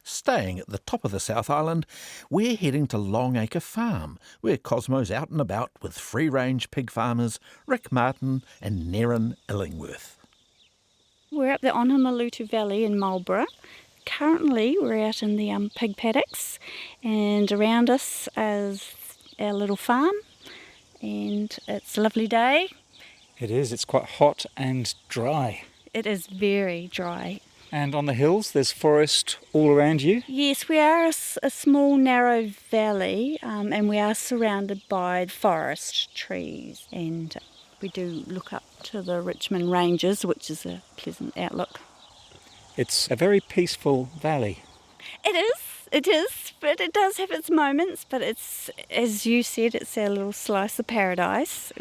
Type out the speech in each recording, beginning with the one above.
Staying at the top of the South Island, we're heading to Longacre Farm, where Cosmo's out and about with free-range pig farmers Rick Martin and Nairn Illingworth. We're up the Onamalutu Valley in Marlborough. Currently, we're out in the pig paddocks, and around us is our little farm, and it's a lovely day. It is. It's quite hot and dry. It is very dry. And on the hills, there's forest all around you? Yes, we are a small, narrow valley, and we are surrounded by forest trees. And we do look up to the Richmond Ranges, which is a pleasant outlook. It's a very peaceful valley. It is, but it does have its moments. But it's, as you said, it's our little slice of paradise,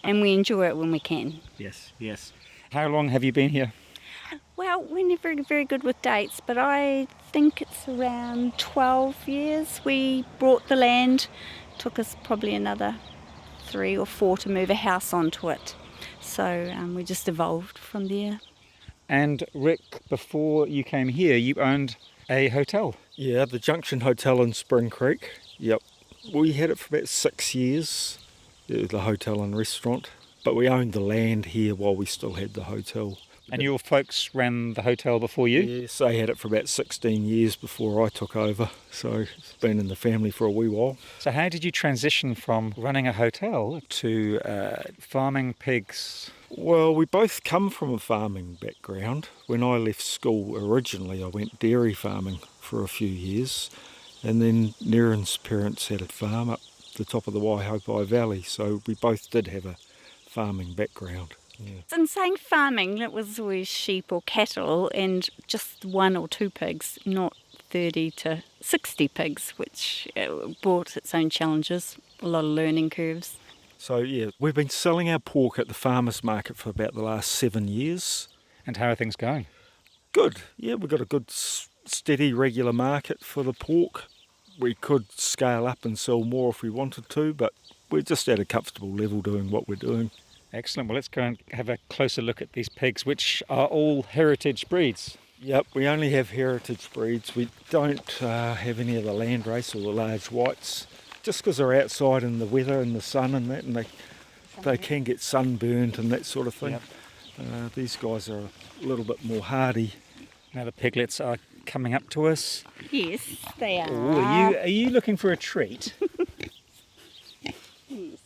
and we enjoy it when we can. Yes. How long have you been here? Well, we're never very good with dates, but I think it's around 12 years. We bought the land. Took us probably another 3 or 4 to move a house onto it. So we just evolved from there. And Rick, before you came here, you owned a hotel. Yeah, the Junction Hotel in Spring Creek. Yep. We had it for about 6 years, the hotel and restaurant. But we owned the land here while we still had the hotel. And your folks ran the hotel before you? Yes, they had it for about 16 years before I took over. So it's been in the family for a wee while. So how did you transition from running a hotel to farming pigs? Well, we both come from a farming background. When I left school originally, I went dairy farming for a few years. And then Nairn's parents had a farm up the top of the Waihopai Valley. So we both did have a farming background. Yeah. In saying farming, it was always sheep or cattle and just 1 or 2 pigs, not 30 to 60 pigs, which brought its own challenges, a lot of learning curves. So yeah, we've been selling our pork at the farmers market for about the last 7 years. And how are things going? Good. Yeah, we've got a good, steady, regular market for the pork. We could scale up and sell more if we wanted to, but we're just at a comfortable level doing what we're doing. Excellent. Well, let's go and have a closer look at these pigs, which are all heritage breeds. Yep, we only have heritage breeds. We don't have any of the landrace or the large whites, just because they're outside in the weather and the sun and that, and they can get sunburnt and that sort of thing. Yep. These guys are a little bit more hardy. Now the piglets are coming up to us. Yes, they are. Ooh, are you looking for a treat? Yes.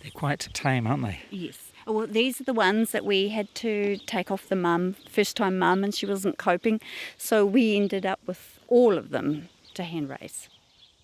They're quite tame, aren't they? Yes. Well, these are the ones that we had to take off the mum, first-time mum, and she wasn't coping. So we ended up with all of them to hand raise.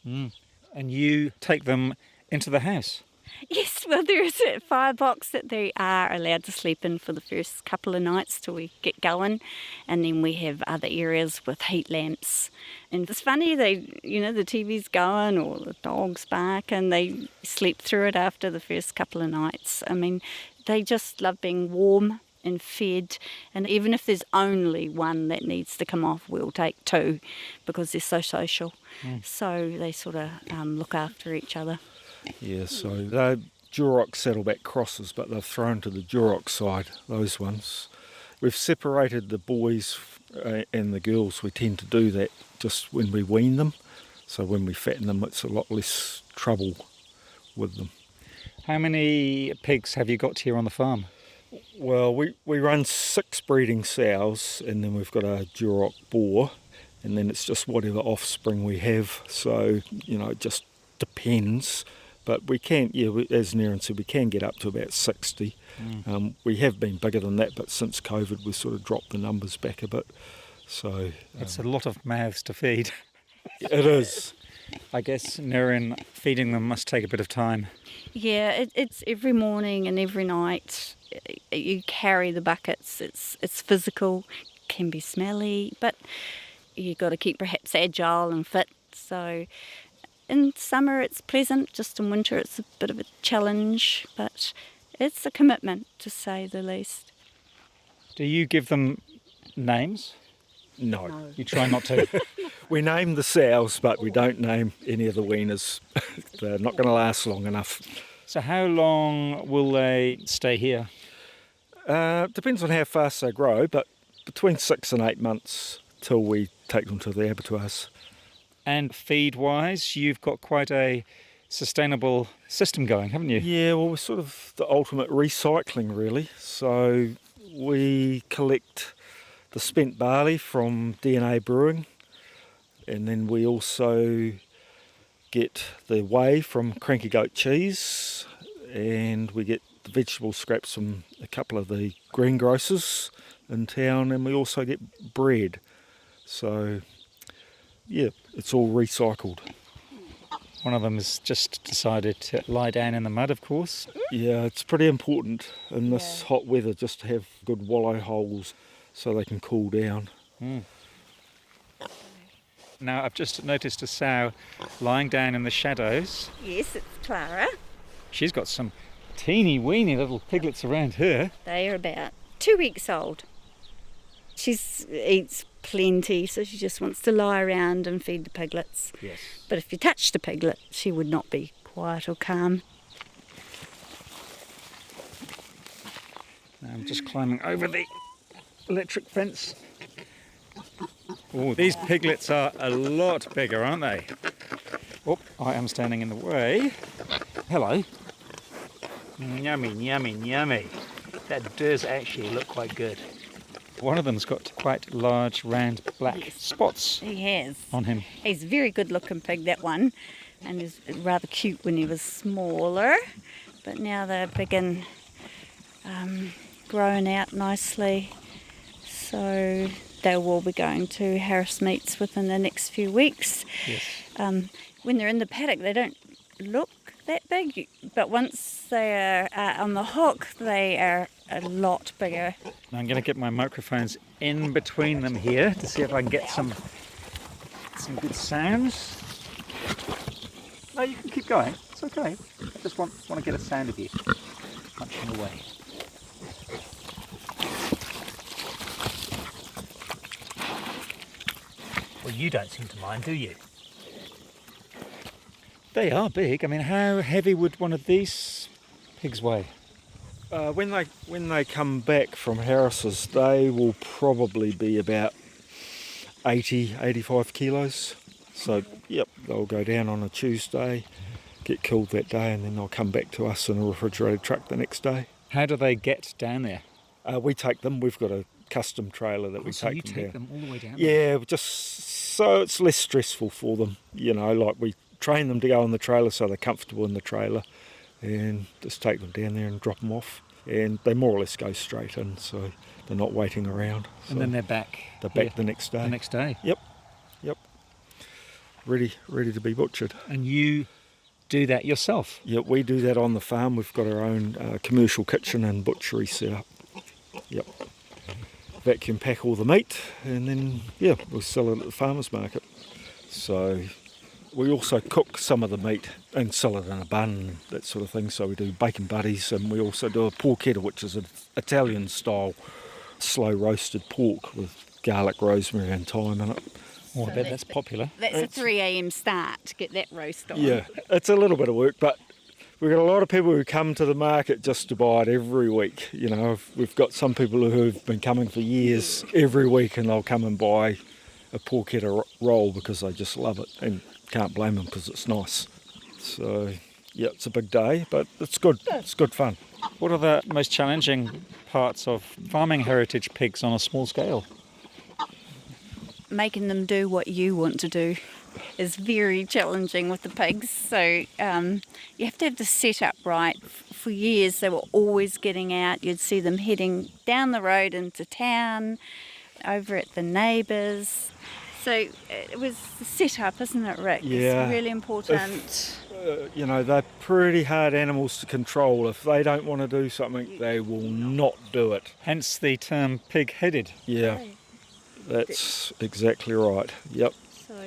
Mm. And you take them into the house? Yes, well, there is a firebox that they are allowed to sleep in for the first couple of nights till we get going. And then we have other areas with heat lamps. And it's funny, the TV's going or the dogs bark and they sleep through it after the first couple of nights. I mean, they just love being warm and fed. And even if there's only one that needs to come off, we'll take 2 because they're so social. Mm. So they sort of look after each other. Yeah, so they're Duroc saddleback crosses, but they're thrown to the Duroc side, those ones. We've separated the boys and the girls. We tend to do that just when we wean them. So when we fatten them, it's a lot less trouble with them. How many pigs have you got here on the farm? Well, we run 6 breeding sows, and then we've got a Duroc boar, and then it's just whatever offspring we have. So, it just depends. But we can, as Nairn said, we can get up to about 60. Mm. We have been bigger than that, but since COVID, we've sort of dropped the numbers back a bit. So it's a lot of mouths to feed. It is. I guess Nairn feeding them must take a bit of time. Yeah, it's every morning and every night. You carry the buckets. It's physical, can be smelly, but you've got to keep perhaps agile and fit. So in summer it's pleasant, just in winter it's a bit of a challenge, but it's a commitment, to say the least. Do you give them names? No. You try not to? We name the sows, but we don't name any of the weaners. They're not going to last long enough. So how long will they stay here? Depends on how fast they grow, but between 6 and 8 months till we take them to the abattoirs. And feed-wise, you've got quite a sustainable system going, haven't you? Yeah, well, we're sort of the ultimate recycling, really. So we collect the spent barley from DNA Brewing, and then we also get the whey from Cranky Goat Cheese, and we get the vegetable scraps from a couple of the greengrocers in town, and we also get bread. So, yeah, it's all recycled. One of them has just decided to lie down in the mud, of course. Yeah, it's pretty important in this hot weather just to have good wallow holes so they can cool down. Now, I've just noticed a sow lying down in the shadows. Yes, it's Clara. She's got some teeny weeny little piglets around her. They are about 2 weeks old. She eats plenty, so she just wants to lie around and feed the piglets. Yes. But if you touched a piglet, she would not be quiet or calm. Now I'm just climbing over the electric fence. Oh, these piglets are a lot bigger, aren't they? Oh, I am standing in the way. Hello. Yummy, yummy, yummy. That does actually look quite good. One of them's got quite large, round, black spots He has. on him. He's a very good looking pig, that one, and he's rather cute when he was smaller, but now they're big and grown out nicely, so they will be going to Harris Meats within the next few weeks. Yes. When they're in the paddock, they don't look that big, but once they are on the hook, they are a lot bigger. I'm going to get my microphones in between them here to see if I can get some good sounds. No, you can keep going. It's okay. I just want to get a sound of you punching away. Well, you don't seem to mind, do you? They are big. I mean, how heavy would one of these pigs weigh? When they come back from Harris's, they will probably be about 80, 85 kilos. So, yep, they'll go down on a Tuesday, get killed that day, and then they'll come back to us in a refrigerated truck the next day. How do they get down there? We take them. We've got a custom trailer that we So take you them take down. them all the way down there? Yeah, just so it's less stressful for them. You know, like we train them to go on the trailer so they're comfortable in the trailer, and just take them down there and drop them off. And they more or less go straight in, so they're not waiting around. So And then they're back. they're here back the next day. the next day. Yep. Ready to be butchered. And you do that yourself? Yeah, we do that on the farm. We've got our own commercial kitchen and butchery set up. Yep. Vacuum pack all the meat, and then we'll sell it at the farmers market. So we also cook some of the meat and sell it in a bun, that sort of thing. So we do bacon buddies, and we also do a porchetta, which is an Italian style slow roasted pork with garlic, rosemary and thyme in it. Oh, I bet that's popular. That's a 3 a.m. start to get that roast on. Yeah, it's a little bit of work, but we've got a lot of people who come to the market just to buy it every week. You know, we've got some people who've been coming for years every week, and they'll come and buy a porchetta roll because they just love it, and can't blame them because it's nice. So, yeah, it's a big day, but it's good. It's good fun. What are the most challenging parts of farming heritage pigs on a small scale? Making them do what you want to do is very challenging with the pigs. So you have to have the setup right. For years they were always getting out. You'd see them heading down the road into town, over at the neighbours. So it was the setup, isn't it, Rick? Yeah. It's really important. You know, they're pretty hard animals to control. If they don't want to do something, they will not do it. Hence the term pig-headed. Yeah, that's exactly right. Yep. So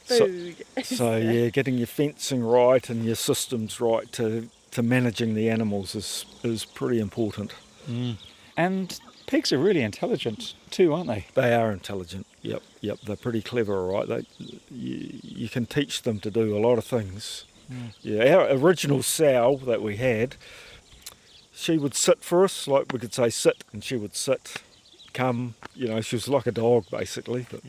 food. So yeah, getting your fencing right and your systems right to managing the animals is pretty important. And pigs are really intelligent too, aren't they? They are intelligent. Yep. They're pretty clever, right? You can teach them to do a lot of things. Yeah, our original sow that we had, she would sit for us, like we could say sit, and she would sit come, she was like a dog basically, but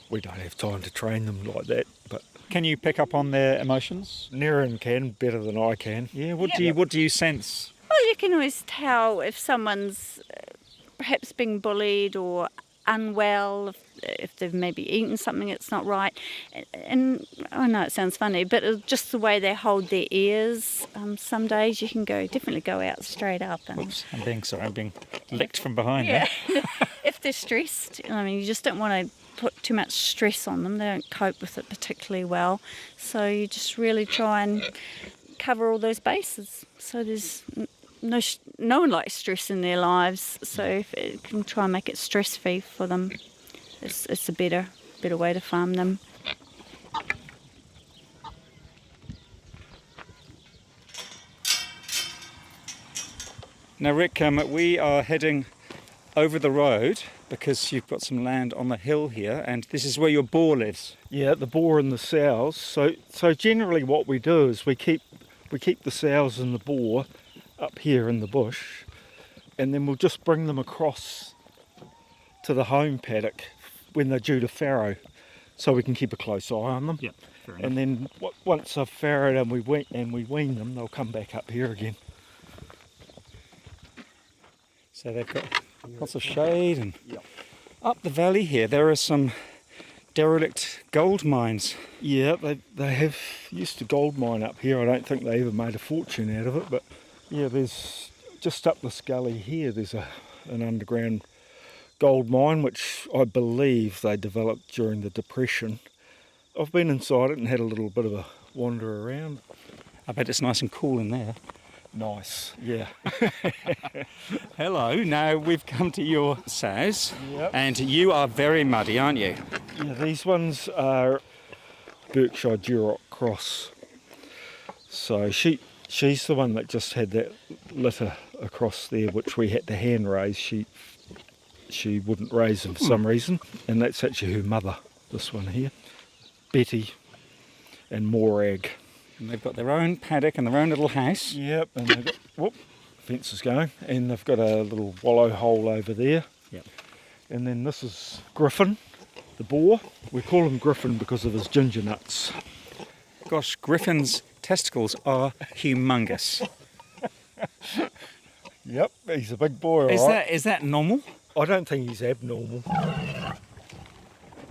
we don't have time to train them like that. But Can you pick up on their emotions? Nairn can better than I can. Yeah, what do you sense? Well, you can always tell if someone's perhaps being bullied or unwell, if they've maybe eaten something that's not right. And I know it sounds funny, but it's just the way they hold their ears. Some days you can definitely go out straight up. And Oops, I'm being licked from behind yeah, there. if they're stressed, you just don't want to put too much stress on them. They don't cope with it particularly well. So you just really try and cover all those bases. So there's no one likes stress in their lives. So if it can try and make it stress-free for them, it's a better way to farm them. Now, Rick, we are heading over the road because you've got some land on the hill here, and this is where your boar lives. Yeah, the boar and the sows. So generally what we do is we keep the sows and the boar up here in the bush, and then we'll just bring them across to the home paddock when they're due to farrow, so we can keep a close eye on them. Yeah, fair enough. And then once they've farrowed and we wean them, they'll come back up here again. So they've got lots of shade, and up the valley here there are some derelict gold mines. Yeah, they have used to gold mine up here. I don't think they ever made a fortune out of it, but yeah, there's just up this gully here, there's an underground gold mine, which I believe they developed during the Depression. I've been inside it and had a little bit of a wander around. I bet it's nice and cool in there. Nice, yeah. Hello, now we've come to your sows, Yep. and you are very muddy, aren't you? Yeah, these ones are Berkshire Duroc cross. So she's the one that just had that litter across there, which we had to hand raise. She wouldn't raise them for some reason, and that's actually her mother, this one here, Betty and Morag. And they've got their own paddock and their own little house. Yep, and they've got, fence is going, and they've got a little wallow hole over there. Yep. And then this is Griffin, the boar. We call him Griffin because of his ginger nuts. Gosh, Griffin's testicles are humongous. Yep, he's a big boy, all right. Is that normal? I don't think he's abnormal.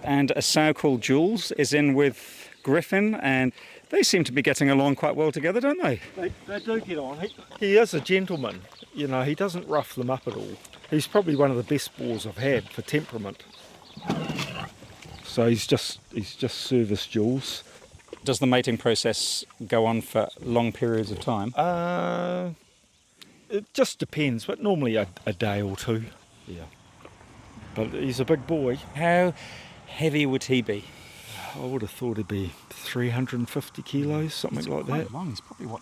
And a sow called Jules is in with Griffin, and they seem to be getting along quite well together, don't they? They do get on. He is a gentleman. He doesn't rough them up at all. He's probably one of the best boars I've had for temperament. So he's just service Jules. Does the mating process go on for long periods of time? It just depends, but normally a day or two. Yeah. But he's a big boy. How heavy would he be? I would have thought he'd be 350 kilos, something like that. Quite long. He's probably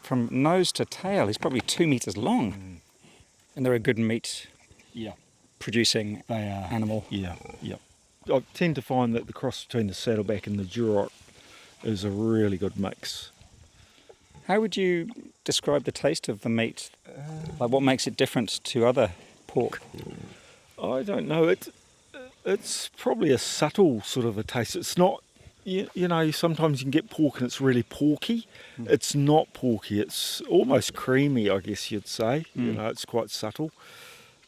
from nose to tail, he's probably 2 meters long. And they're a good meat producing animal. Yeah. I tend to find that the cross between the saddleback and the Duroc is a really good mix. How would you describe the taste of the meat? Like, what makes it different to other pork? I don't know. It's probably a subtle sort of a taste. It's not, sometimes you can get pork and it's really porky. It's not porky. It's almost creamy, I guess you'd say. It's quite subtle.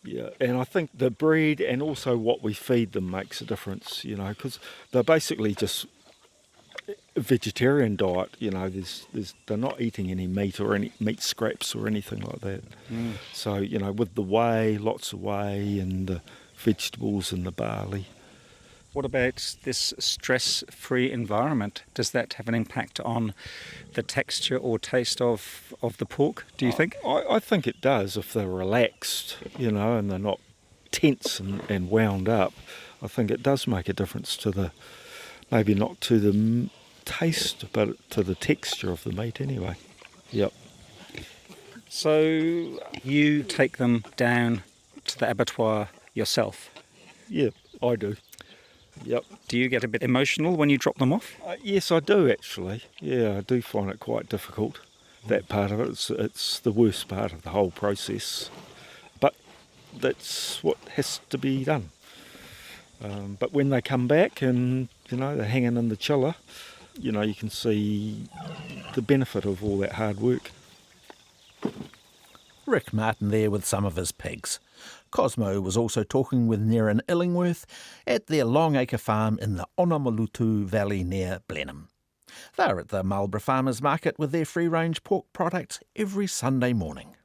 Yeah, and I think the breed and also what we feed them makes a difference, because they're basically just a vegetarian diet. They're not eating any meat or any meat scraps or anything like that. So, with the whey, lots of whey and the vegetables and the barley. What about this stress-free environment? Does that have an impact on the texture or taste of the pork, do you think? I think it does if they're relaxed, and they're not tense and wound up. I think it does make a difference to maybe not to the taste, but to the texture of the meat anyway. Yep. So you take them down to the abattoir yourself? Yeah, I do. Yep. Do you get a bit emotional when you drop them off? Yes, I do actually. Yeah, I do find it quite difficult. That part of it, it's the worst part of the whole process. But that's what has to be done. But when they come back and, they're hanging in the chiller, you can see the benefit of all that hard work. Rick Martin there with some of his pigs. Cosmo was also talking with Nairn Illingworth at their Longacre farm in the Onamalutu Valley near Blenheim. They're at the Marlborough Farmers Market with their free-range pork products every Sunday morning.